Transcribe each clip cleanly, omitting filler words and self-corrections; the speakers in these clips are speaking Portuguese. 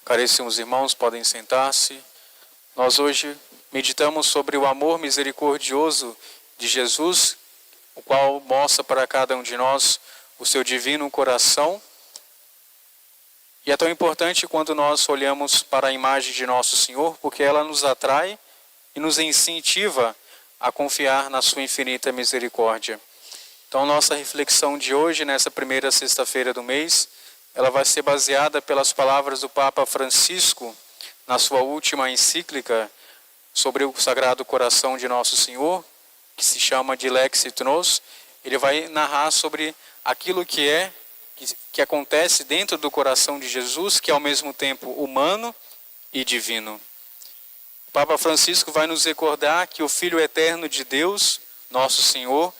Caríssimos irmãos, podem sentar-se. Nós hoje meditamos sobre o amor misericordioso de Jesus, o qual mostra para cada um de nós o seu divino coração. E é tão importante quando nós olhamos para a imagem de Nosso Senhor, porque ela nos atrai e nos incentiva a confiar na sua infinita misericórdia. Então, nossa reflexão de hoje, nessa primeira sexta-feira do mês, ela vai ser baseada pelas palavras do Papa Francisco, na sua última encíclica sobre o Sagrado Coração de Nosso Senhor, que se chama de Lex et Nos. Ele vai narrar sobre aquilo que acontece dentro do coração de Jesus, que é ao mesmo tempo humano e divino. O Papa Francisco vai nos recordar que o Filho eterno de Deus, Nosso Senhor,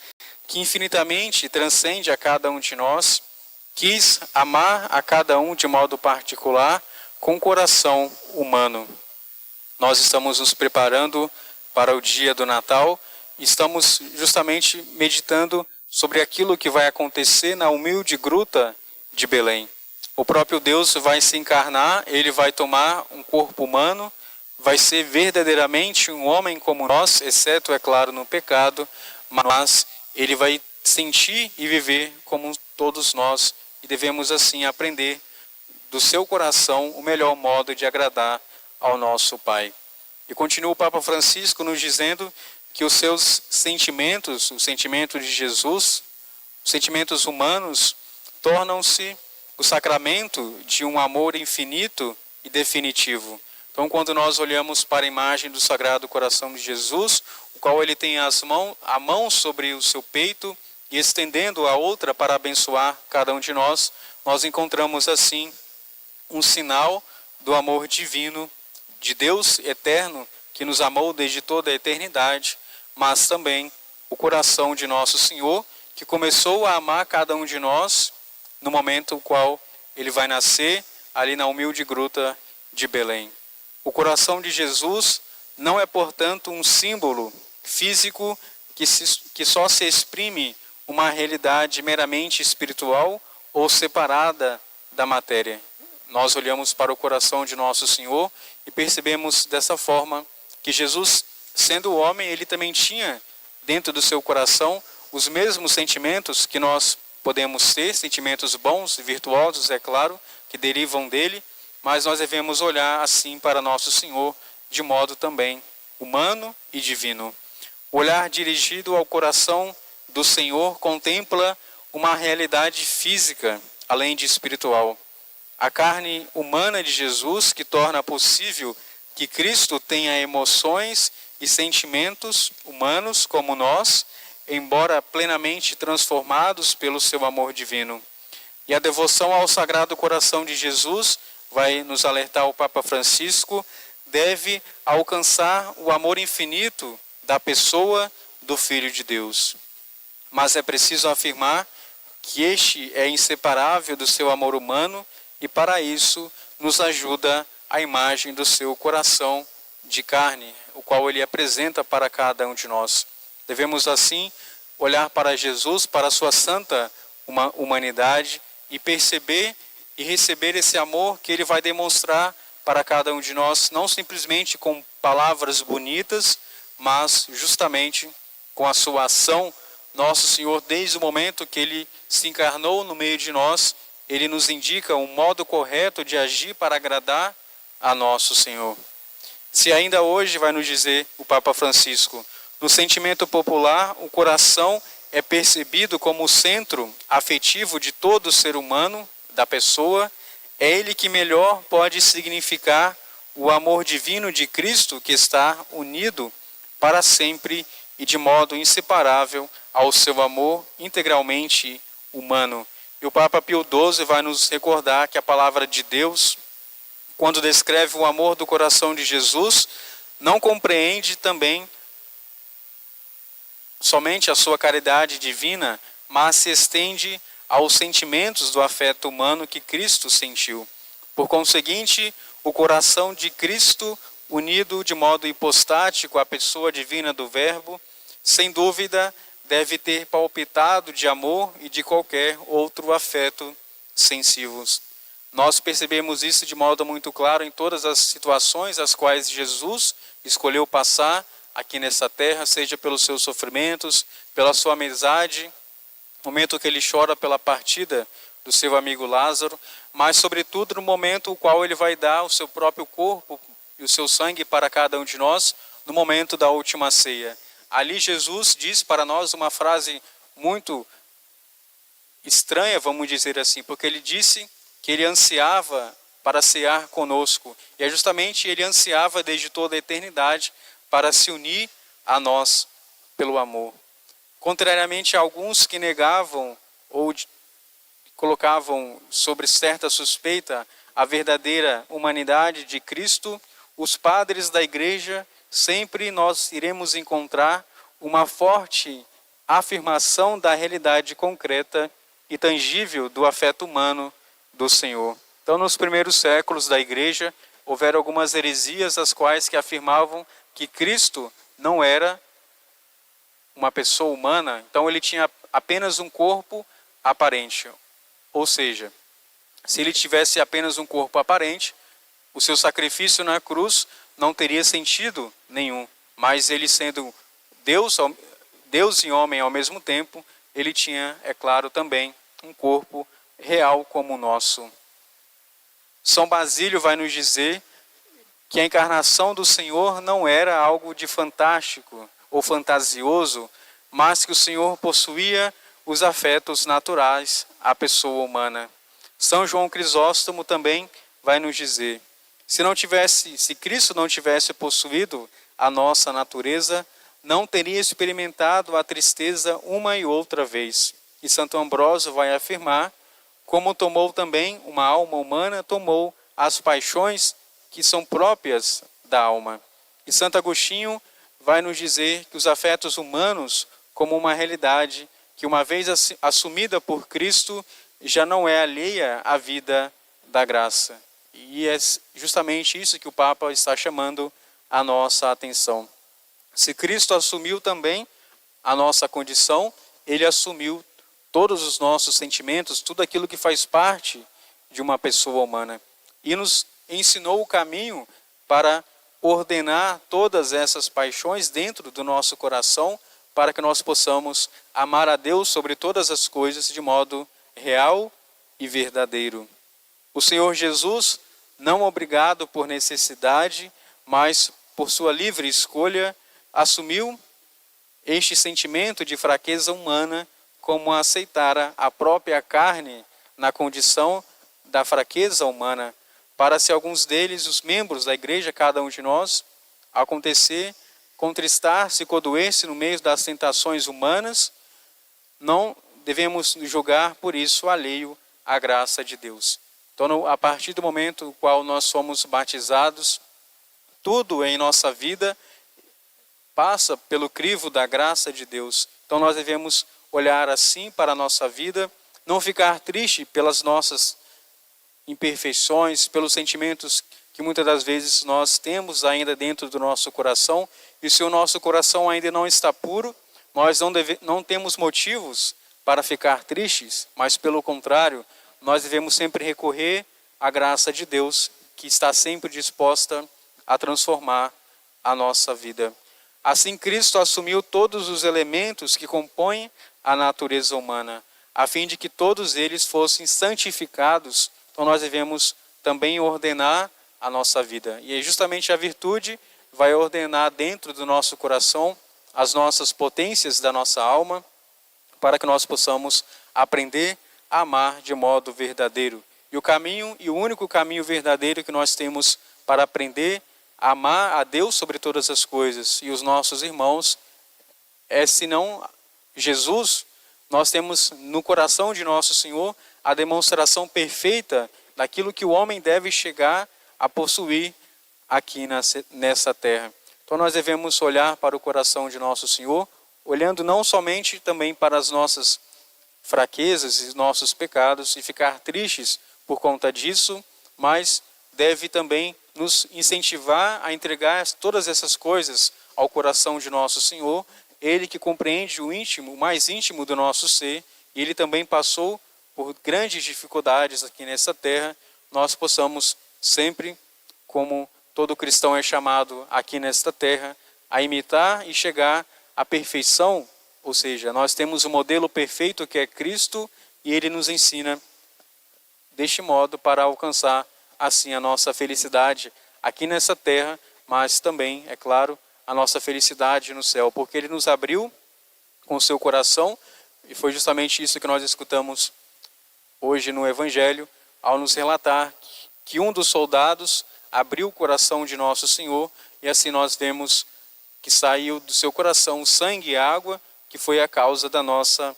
que infinitamente transcende a cada um de nós, quis amar a cada um de modo particular com o coração humano. Nós estamos nos preparando para o dia do Natal e estamos justamente meditando sobre aquilo que vai acontecer na humilde gruta de Belém. O próprio Deus vai se encarnar, ele vai tomar um corpo humano, vai ser verdadeiramente um homem como nós, exceto, é claro, no pecado, mas ele vai sentir e viver como todos nós e devemos assim aprender do seu coração o melhor modo de agradar ao nosso Pai. E continua o Papa Francisco nos dizendo que os seus sentimentos, o sentimento de Jesus, os sentimentos humanos, tornam-se o sacramento de um amor infinito e definitivo. Então, quando nós olhamos para a imagem do Sagrado Coração de Jesus, o qual ele tem a mão sobre o seu peito e estendendo a outra para abençoar cada um de nós, nós encontramos assim um sinal do amor divino de Deus eterno, que nos amou desde toda a eternidade, mas também o coração de Nosso Senhor, que começou a amar cada um de nós no momento no qual ele vai nascer ali na humilde gruta de Belém. O coração de Jesus não é, portanto, um símbolo físico que só se exprime uma realidade meramente espiritual ou separada da matéria. Nós olhamos para o coração de Nosso Senhor e percebemos dessa forma que Jesus, sendo homem, ele também tinha dentro do seu coração os mesmos sentimentos que nós podemos ter, sentimentos bons e virtuosos, é claro, que derivam dele, mas nós devemos olhar assim para Nosso Senhor de modo também humano e divino. O olhar dirigido ao coração do Senhor contempla uma realidade física, além de espiritual. A carne humana de Jesus, que torna possível que Cristo tenha emoções e sentimentos humanos como nós, embora plenamente transformados pelo seu amor divino. E a devoção ao Sagrado Coração de Jesus, vai nos alertar o Papa Francisco, deve alcançar o amor infinito da pessoa do Filho de Deus. Mas é preciso afirmar que este é inseparável do seu amor humano e para isso nos ajuda a imagem do seu coração de carne, o qual ele apresenta para cada um de nós. Devemos assim olhar para Jesus, para a sua santa humanidade e perceber e receber esse amor que ele vai demonstrar para cada um de nós, não simplesmente com palavras bonitas, mas justamente com a sua ação. Nosso Senhor, desde o momento que ele se encarnou no meio de nós, ele nos indica um modo correto de agir para agradar a Nosso Senhor. Se ainda hoje, vai nos dizer o Papa Francisco, no sentimento popular, o coração é percebido como o centro afetivo de todo ser humano, da pessoa, é ele que melhor pode significar o amor divino de Cristo que está unido para sempre e de modo inseparável ao seu amor integralmente humano. E o Papa Pio XII vai nos recordar que a palavra de Deus, quando descreve o amor do coração de Jesus, não compreende também somente a sua caridade divina, mas se estende aos sentimentos do afeto humano que Cristo sentiu. Por conseguinte, o coração de Cristo, unido de modo hipostático à pessoa divina do Verbo, sem dúvida, deve ter palpitado de amor e de qualquer outro afeto sensíveis. Nós percebemos isso de modo muito claro em todas as situações as quais Jesus escolheu passar aqui nessa terra, seja pelos seus sofrimentos, pela sua amizade, momento que ele chora pela partida do seu amigo Lázaro, mas sobretudo no momento no qual ele vai dar o seu próprio corpo e o seu sangue para cada um de nós, no momento da última ceia. Ali Jesus diz para nós uma frase muito estranha, vamos dizer assim, porque ele disse que ele ansiava para cear conosco. E é justamente ele ansiava desde toda a eternidade para se unir a nós pelo amor. Contrariamente a alguns que negavam ou colocavam sobre certa suspeita a verdadeira humanidade de Cristo, os padres da igreja, sempre nós iremos encontrar uma forte afirmação da realidade concreta e tangível do afeto humano do Senhor. Então, nos primeiros séculos da igreja, houveram algumas heresias as quais que afirmavam que Cristo não era uma pessoa humana, então ele tinha apenas um corpo aparente. Ou seja, se ele tivesse apenas um corpo aparente, o seu sacrifício na cruz não teria sentido nenhum. Mas ele sendo Deus e homem ao mesmo tempo, ele tinha, é claro, também um corpo real como o nosso. São Basílio vai nos dizer que a encarnação do Senhor não era algo de fantástico ou fantasioso, mas que o Senhor possuía os afetos naturais à pessoa humana. São João Crisóstomo também vai nos dizer, se Cristo não tivesse possuído a nossa natureza, não teria experimentado a tristeza uma e outra vez. E Santo Ambrósio vai afirmar, como tomou também uma alma humana, tomou as paixões que são próprias da alma. E Santo Agostinho vai nos dizer que os afetos humanos, como uma realidade que uma vez assumida por Cristo, já não é alheia à vida da graça. E é justamente isso que o Papa está chamando a nossa atenção. Se Cristo assumiu também a nossa condição, ele assumiu todos os nossos sentimentos, tudo aquilo que faz parte de uma pessoa humana. E nos ensinou o caminho para ordenar todas essas paixões dentro do nosso coração, para que nós possamos amar a Deus sobre todas as coisas de modo real e verdadeiro. O Senhor Jesus, não obrigado por necessidade, mas por sua livre escolha, assumiu este sentimento de fraqueza humana, como aceitara a própria carne na condição da fraqueza humana, para se alguns deles, os membros da igreja, cada um de nós, acontecer, contristar-se, codoer-se no meio das tentações humanas, não devemos nos julgar por isso alheio à graça de Deus. Então, a partir do momento no qual nós somos batizados, tudo em nossa vida passa pelo crivo da graça de Deus. Então nós devemos olhar assim para a nossa vida, não ficar triste pelas nossas imperfeições, pelos sentimentos que muitas das vezes nós temos ainda dentro do nosso coração. E se o nosso coração ainda não está puro, nós não temos motivos para ficar tristes, mas pelo contrário, nós devemos sempre recorrer à graça de Deus, que está sempre disposta a transformar a nossa vida. Assim, Cristo assumiu todos os elementos que compõem a natureza humana, a fim de que todos eles fossem santificados. Então nós devemos também ordenar a nossa vida. E justamente a virtude vai ordenar dentro do nosso coração as nossas potências da nossa alma, para que nós possamos aprender a amar de modo verdadeiro. E o caminho, e o único caminho verdadeiro que nós temos para aprender a amar a Deus sobre todas as coisas e os nossos irmãos, senão Jesus, nós temos no coração de nosso Senhor a demonstração perfeita daquilo que o homem deve chegar a possuir aqui nessa terra. Então nós devemos olhar para o coração de nosso Senhor, olhando não somente também para as nossas fraquezas e nossos pecados e ficar tristes por conta disso, mas deve também nos incentivar a entregar todas essas coisas ao coração de nosso Senhor, Ele que compreende o íntimo, o mais íntimo do nosso ser, e Ele também passou por grandes dificuldades aqui nessa terra, nós possamos sempre, como todo cristão é chamado aqui nesta terra, a imitar e chegar à perfeição, ou seja, nós temos o modelo perfeito que é Cristo e Ele nos ensina deste modo para alcançar assim a nossa felicidade aqui nessa terra, mas também, é claro, a nossa felicidade no céu, porque Ele nos abriu com o seu coração e foi justamente isso que nós escutamos hoje no Evangelho, ao nos relatar que um dos soldados abriu o coração de nosso Senhor e assim nós vemos que saiu do seu coração sangue e água, que foi a causa da nossa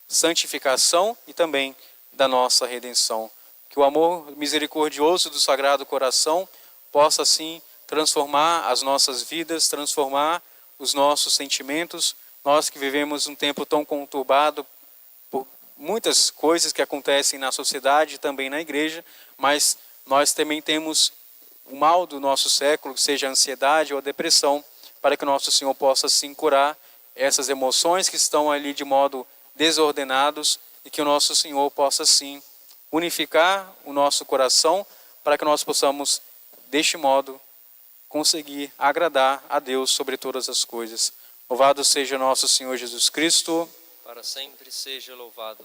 santificação e também da nossa redenção. Que o amor misericordioso do Sagrado Coração possa assim transformar as nossas vidas, transformar os nossos sentimentos. Nós que vivemos um tempo tão conturbado por muitas coisas que acontecem na sociedade e também na igreja, mas nós também temos o mal do nosso século, seja a ansiedade ou a depressão, para que o nosso Senhor possa assim curar essas emoções que estão ali de modo desordenados e que o nosso Senhor possa assim unificar o nosso coração para que nós possamos, deste modo, conseguir agradar a Deus sobre todas as coisas. Louvado seja nosso Senhor Jesus Cristo. Para sempre seja louvado.